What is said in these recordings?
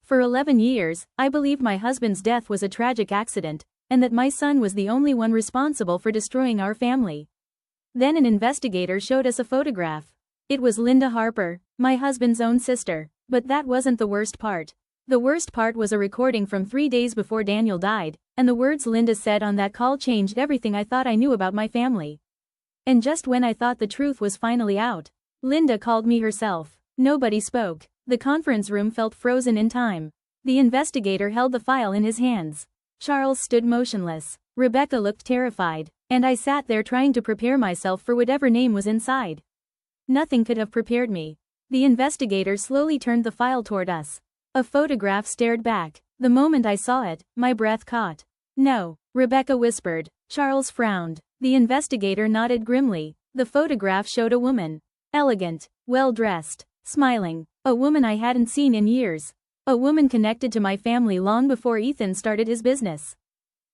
For 11 years, I believed my husband's death was a tragic accident, and that my son was the only one responsible for destroying our family. Then an investigator showed us a photograph. It was Linda Harper, my husband's own sister. But that wasn't the worst part. The worst part was a recording from 3 days before Daniel died, and the words Linda said on that call changed everything I thought I knew about my family. And just when I thought the truth was finally out, Linda called me herself. Nobody spoke. The conference room felt frozen in time. The investigator held the file in his hands. Charles stood motionless. Rebecca looked terrified, and I sat there trying to prepare myself for whatever name was inside. Nothing could have prepared me. The investigator slowly turned the file toward us. A photograph stared back. The moment I saw it, my breath caught. No, Rebecca whispered. Charles frowned. The investigator nodded grimly. The photograph showed a woman. Elegant, well-dressed, smiling. A woman I hadn't seen in years. A woman connected to my family long before Ethan started his business.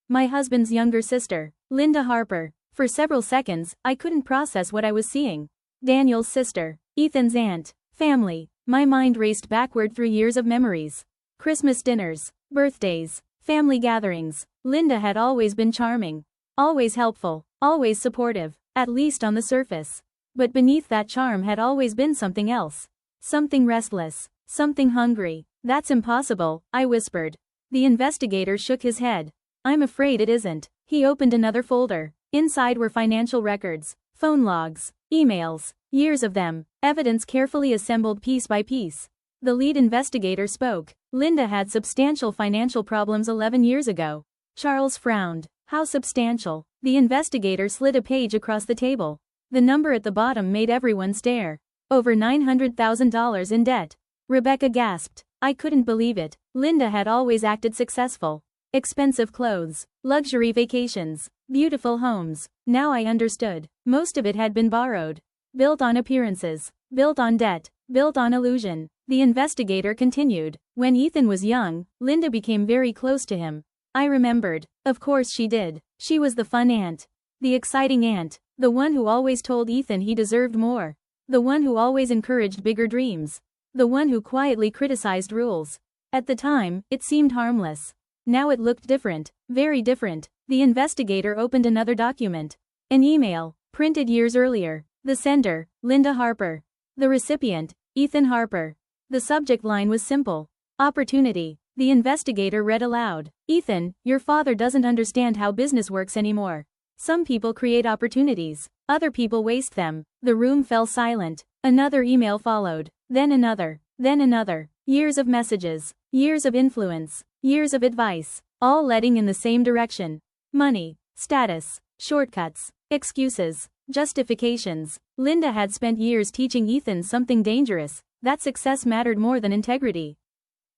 My husband's younger sister, Linda Harper. For several seconds, I couldn't process what I was seeing. Daniel's sister, Ethan's aunt, family. My mind raced backward through years of memories. Christmas dinners, birthdays, family gatherings. Linda had always been charming. Always helpful, always supportive, at least on the surface. But beneath that charm had always been something else. Something restless, something hungry. That's impossible, I whispered. The investigator shook his head. I'm afraid it isn't. He opened another folder. Inside were financial records, phone logs, emails, years of them, evidence carefully assembled piece by piece. The lead investigator spoke. Linda had substantial financial problems 11 years ago. Charles frowned. How substantial? The investigator slid a page across the table. The number at the bottom made everyone stare. Over $900,000 in debt. Rebecca gasped. I couldn't believe it. Linda had always acted successful. Expensive clothes, luxury vacations, beautiful homes. Now I understood. Most of it had been borrowed. Built on appearances, built on debt, built on illusion. The investigator continued. When Ethan was young, Linda became very close to him. I remembered. Of course she did. She was the fun aunt. The exciting aunt. The one who always told Ethan he deserved more. The one who always encouraged bigger dreams. The one who quietly criticized rules. At the time, it seemed harmless. Now it looked different, very different. The investigator opened another document. An email, printed years earlier. The sender, Linda Harper. The recipient, Ethan Harper. The subject line was simple. Opportunity. The investigator read aloud. Ethan, your father doesn't understand how business works anymore. Some people create opportunities. Other people waste them. The room fell silent. Another email followed. Then another. Then another. Years of messages. Years of influence. Years of advice. All leading in the same direction. Money. Status. Shortcuts. Excuses. Justifications. Linda had spent years teaching Ethan something dangerous. That success mattered more than integrity.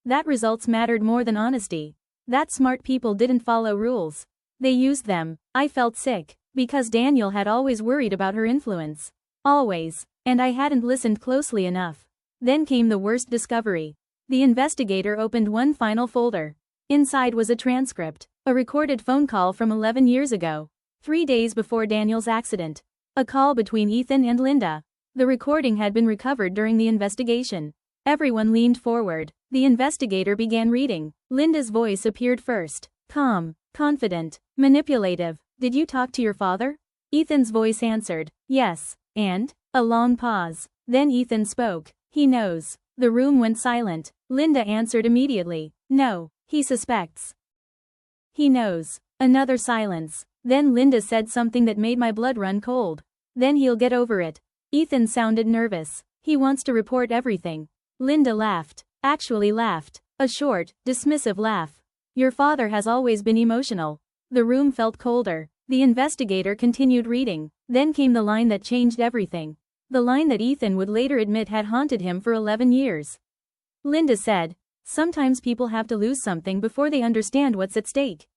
That results mattered more than honesty. That smart people didn't follow rules. They used them. I felt sick. Because Daniel had always worried about her influence. Always. And I hadn't listened closely enough. Then came the worst discovery. The investigator opened one final folder. Inside was a transcript. A recorded phone call from 11 years ago. 3 days before Daniel's accident. A call between Ethan and Linda. The recording had been recovered during the investigation. Everyone leaned forward. The investigator began reading. Linda's voice appeared first. Calm, confident, manipulative. Did you talk to your father? Ethan's voice answered. Yes. And? A long pause. Then Ethan spoke. He knows. The room went silent. Linda answered immediately. No. He suspects. He knows. Another silence. Then Linda said something that made my blood run cold. Then he'll get over it. Ethan sounded nervous. He wants to report everything. Linda laughed. Actually laughed. A short, dismissive laugh. Your father has always been emotional. The room felt colder. The investigator continued reading. Then came the line that changed everything. The line that Ethan would later admit had haunted him for 11 years. Linda said, sometimes people have to lose something before they understand what's at stake.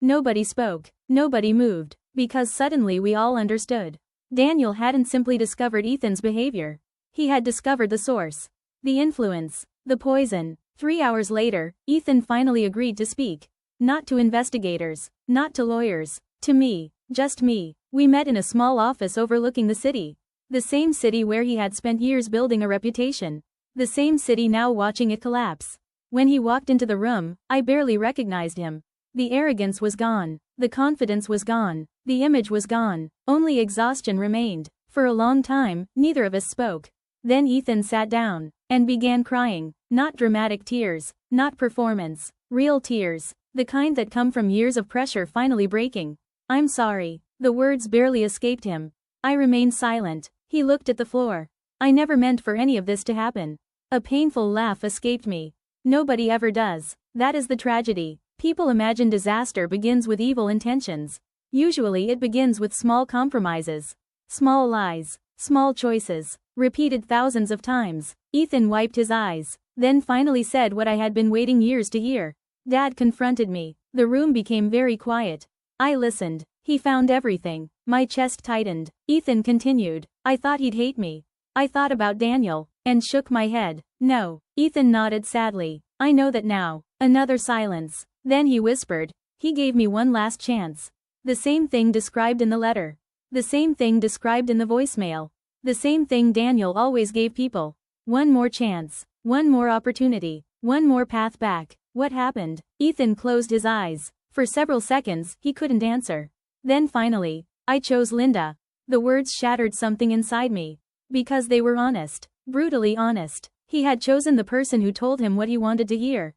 Nobody spoke. Nobody moved. Because suddenly we all understood. Daniel hadn't simply discovered Ethan's behavior. He had discovered the source. The influence. The poison. 3 hours later, Ethan finally agreed to speak. Not to investigators. Not to lawyers. To me. Just me. We met in a small office overlooking the city. The same city where he had spent years building a reputation. The same city now watching it collapse. When he walked into the room, I barely recognized him. The arrogance was gone. The confidence was gone. The image was gone. Only exhaustion remained. For a long time, neither of us spoke. Then Ethan sat down and began crying. Not dramatic tears, not performance, real tears, the kind that come from years of pressure finally breaking. "I'm sorry." The words barely escaped him. I remained silent. He looked at the floor. "I never meant for any of this to happen." A painful laugh escaped me. "Nobody ever does. That is the tragedy. People imagine disaster begins with evil intentions. Usually it begins with small compromises. Small lies. Small choices. Repeated thousands of times." Ethan wiped his eyes, then finally said what I had been waiting years to hear. "Dad confronted me." The room became very quiet. I listened. "He found everything." My chest tightened. Ethan continued. "I thought he'd hate me. I thought about Daniel," and shook my head. "No." Ethan nodded sadly. "I know that now." Another silence. Then he whispered. "He gave me one last chance. The same thing described in the letter. The same thing described in the voicemail. The same thing Daniel always gave people. One more chance. One more opportunity. One more path back." What happened? Ethan closed his eyes. For several seconds, he couldn't answer. Then finally, "I chose Linda." The words shattered something inside me. Because they were honest. Brutally honest. He had chosen the person who told him what he wanted to hear,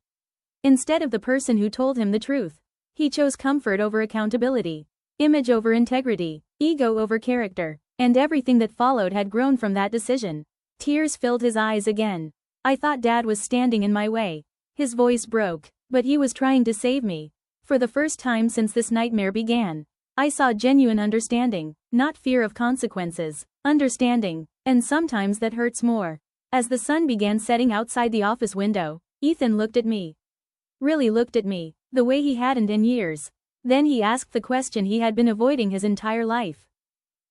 instead of the person who told him the truth. He chose comfort over accountability. Image over integrity. Ego over character. And everything that followed had grown from that decision. Tears filled his eyes again. I thought Dad was standing in my way. His voice broke. But he was trying to save me. For the first time since this nightmare began, I saw genuine understanding, not fear of consequences. Understanding. And sometimes that hurts more. As the sun began setting outside the office window, Ethan looked at me. Really looked at me, the way he hadn't in years. Then he asked the question he had been avoiding his entire life.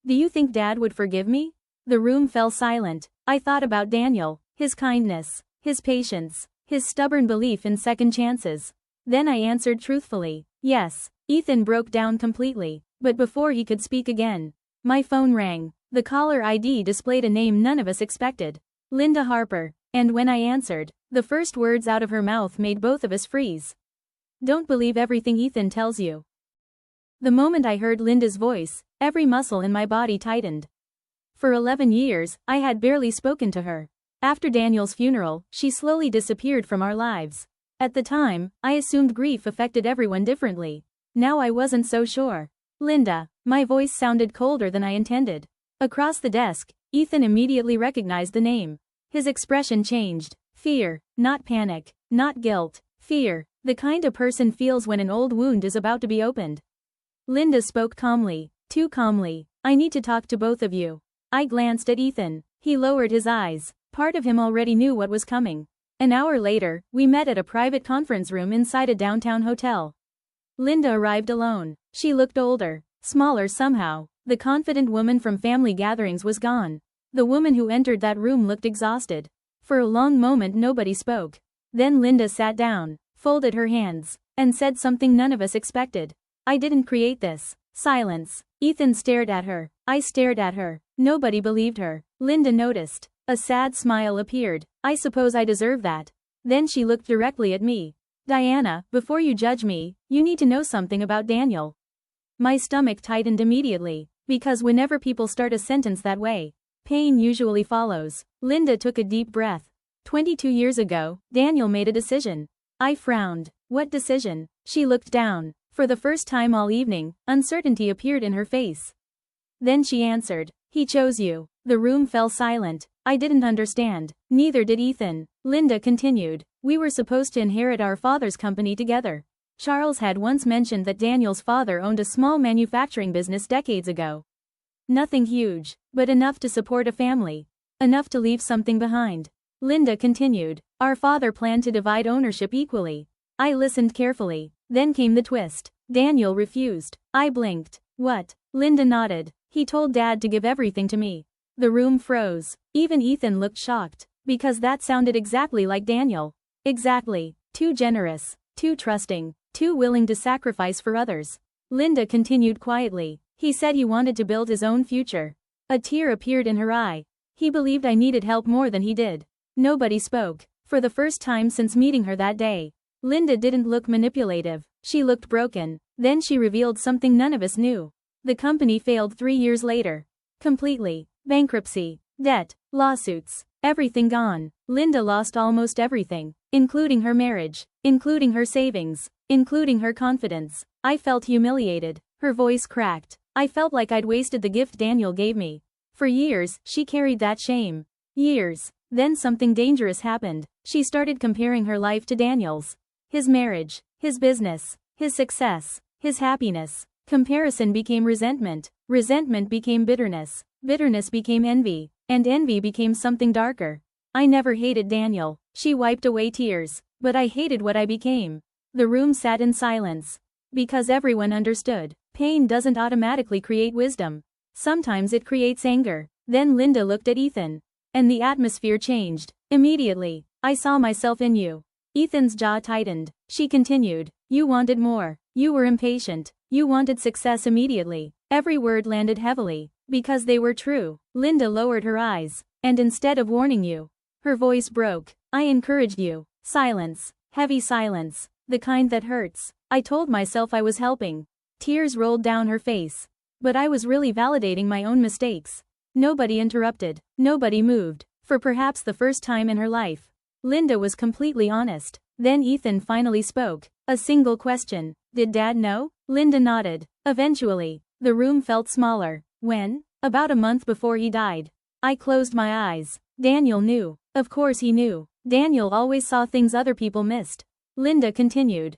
"Do you think Dad would forgive me?" The room fell silent. I thought about Daniel, his kindness, his patience, his stubborn belief in second chances. Then I answered truthfully, "Yes." Ethan broke down completely, but before he could speak again, my phone rang. The caller ID displayed a name none of us expected. Linda Harper. And when I answered, the first words out of her mouth made both of us freeze. "Don't believe everything Ethan tells you." The moment I heard Linda's voice, every muscle in my body tightened. For 11 years, I had barely spoken to her. After Daniel's funeral, she slowly disappeared from our lives. At the time, I assumed grief affected everyone differently. Now I wasn't so sure. "Linda." My voice sounded colder than I intended. Across the desk, Ethan immediately recognized the name. His expression changed. Fear. Not panic. Not guilt. Fear. The kind a person feels when an old wound is about to be opened. Linda spoke calmly. Too calmly. "I need to talk to both of you." I glanced at Ethan. He lowered his eyes. Part of him already knew what was coming. An hour later, we met at a private conference room inside a downtown hotel. Linda arrived alone. She looked older, smaller somehow. The confident woman from family gatherings was gone. The woman who entered that room looked exhausted. For a long moment nobody spoke. Then Linda sat down, folded her hands, and said something none of us expected. "I didn't create this." Silence. Ethan stared at her. I stared at her. Nobody believed her. Linda noticed. A sad smile appeared. "I suppose I deserve that." Then she looked directly at me. "Diana, before you judge me, you need to know something about Daniel." My stomach tightened immediately, because whenever people start a sentence that way, pain usually follows. Linda took a deep breath. 22 years ago, Daniel made a decision. I frowned. What decision? She looked down. For the first time all evening, uncertainty appeared in her face. Then she answered, "He chose you." The room fell silent. I didn't understand. Neither did Ethan. Linda continued. "We were supposed to inherit our father's company together. Charles had once mentioned that Daniel's father owned a small manufacturing business decades ago. Nothing huge, but enough to support a family. Enough to leave something behind." Linda continued. "Our father planned to divide ownership equally." I listened carefully. Then came the twist. Daniel refused. I blinked. "What?" Linda nodded. "He told Dad to give everything to me." The room froze. Even Ethan looked shocked. Because that sounded exactly like Daniel. Exactly. Too generous. Too trusting. Too willing to sacrifice for others. Linda continued quietly. "He said he wanted to build his own future." A tear appeared in her eye. "He believed I needed help more than he did." Nobody spoke. For the first time since meeting her that day, Linda didn't look manipulative, she looked broken. Then she revealed something none of us knew. The company failed 3 years later. Completely. Bankruptcy, debt, lawsuits, everything gone. Linda lost almost everything, including her marriage, including her savings, including her confidence. I felt humiliated. Her voice cracked. I felt like I'd wasted the gift Daniel gave me. For years, she carried that shame. Years. Then something dangerous happened. She started comparing her life to Daniel's. His marriage, his business, his success, his happiness. Comparison became resentment. Resentment became bitterness. Bitterness became envy. And envy became something darker. I never hated Daniel. She wiped away tears. But I hated what I became. The room sat in silence. Because everyone understood. Pain doesn't automatically create wisdom. Sometimes it creates anger. Then Linda looked at Ethan. And the atmosphere changed. Immediately. I saw myself in you. Ethan's jaw tightened. She continued. You wanted more. You were impatient. You wanted success immediately. Every word landed heavily. Because they were true. Linda lowered her eyes. And instead of warning you, her voice broke. I encouraged you. Silence. Heavy silence. The kind that hurts. I told myself I was helping. Tears rolled down her face. But I was really validating my own mistakes. Nobody interrupted. Nobody moved. For perhaps the first time in her life, Linda was completely honest. Then Ethan finally spoke. A single question. Did Dad know? Linda nodded. Eventually, the room felt smaller. When? About a month before he died. I closed my eyes. Daniel knew. Of course he knew. Daniel always saw things other people missed. Linda continued.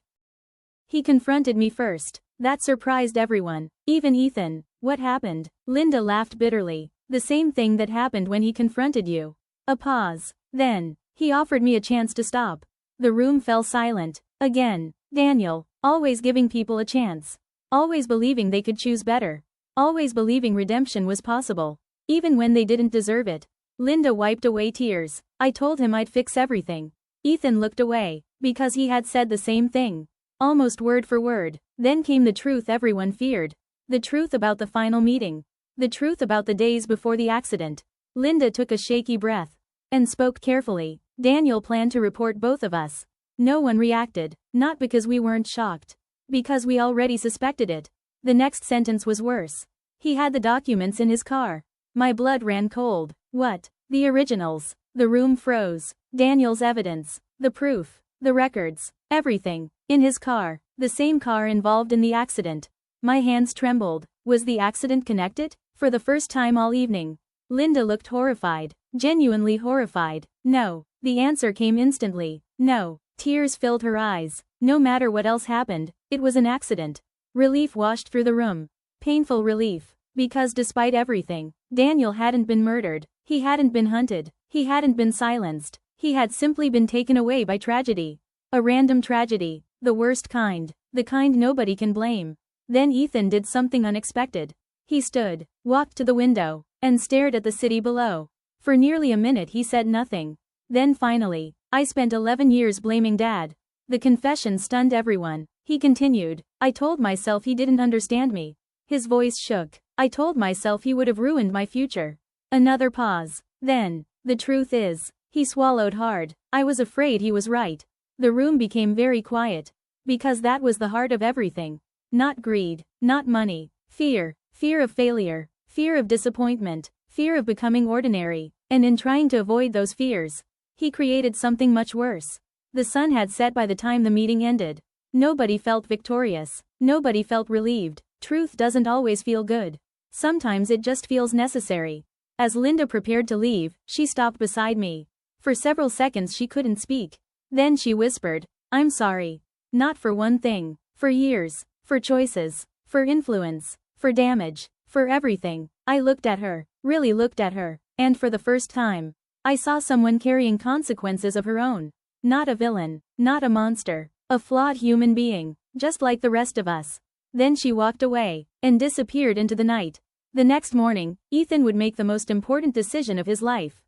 He confronted me first. That surprised everyone. Even Ethan. What happened? Linda laughed bitterly. The same thing that happened when he confronted you. A pause. Then, he offered me a chance to stop. The room fell silent. Again. Daniel. Always giving people a chance. Always believing they could choose better. Always believing redemption was possible. Even when they didn't deserve it. Linda wiped away tears. I told him I'd fix everything. Ethan looked away. Because he had said the same thing. Almost word for word. Then came the truth everyone feared. The truth about the final meeting. The truth about the days before the accident. Linda took a shaky breath. And spoke carefully. Daniel planned to report both of us. No one reacted. Not because we weren't shocked. Because we already suspected it. The next sentence was worse. He had the documents in his car. My blood ran cold. What? The originals. The room froze. Daniel's evidence. The proof. The records. Everything. In his car. The same car involved in the accident. My hands trembled. Was the accident connected? For the first time all evening. Linda looked horrified. Genuinely horrified. No. The answer came instantly. No. Tears filled her eyes. No matter what else happened, it was an accident. Relief washed through the room. Painful relief. Because despite everything, Daniel hadn't been murdered. He hadn't been hunted. He hadn't been silenced. He had simply been taken away by tragedy. A random tragedy. The worst kind. The kind nobody can blame. Then Ethan did something unexpected. He stood, walked to the window, and stared at the city below. For nearly a minute he said nothing. Then finally, I spent 11 years blaming Dad. The confession stunned everyone. He continued. I told myself he didn't understand me. His voice shook. I told myself he would have ruined my future. Another pause. Then, the truth is, he swallowed hard. I was afraid he was right. The room became very quiet. Because that was the heart of everything. Not greed, not money. Fear. Fear of failure. Fear of disappointment. Fear of becoming ordinary. And in trying to avoid those fears, he created something much worse. The sun had set by the time the meeting ended. Nobody felt victorious. Nobody felt relieved. Truth doesn't always feel good. Sometimes it just feels necessary. As Linda prepared to leave, she stopped beside me. For several seconds she couldn't speak. Then she whispered, I'm sorry. Not for one thing. For years. For choices. For influence. For damage. For everything. I looked at her. Really looked at her. And for the first time, I saw someone carrying consequences of her own. Not a villain. Not a monster. A flawed human being. Just like the rest of us. Then she walked away. And disappeared into the night. The next morning, Ethan would make the most important decision of his life.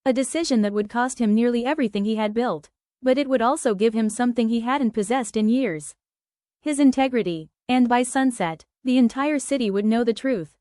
A decision that would cost him nearly everything he had built. But it would also give him something he hadn't possessed in years. His integrity. And by sunset, the entire city would know the truth.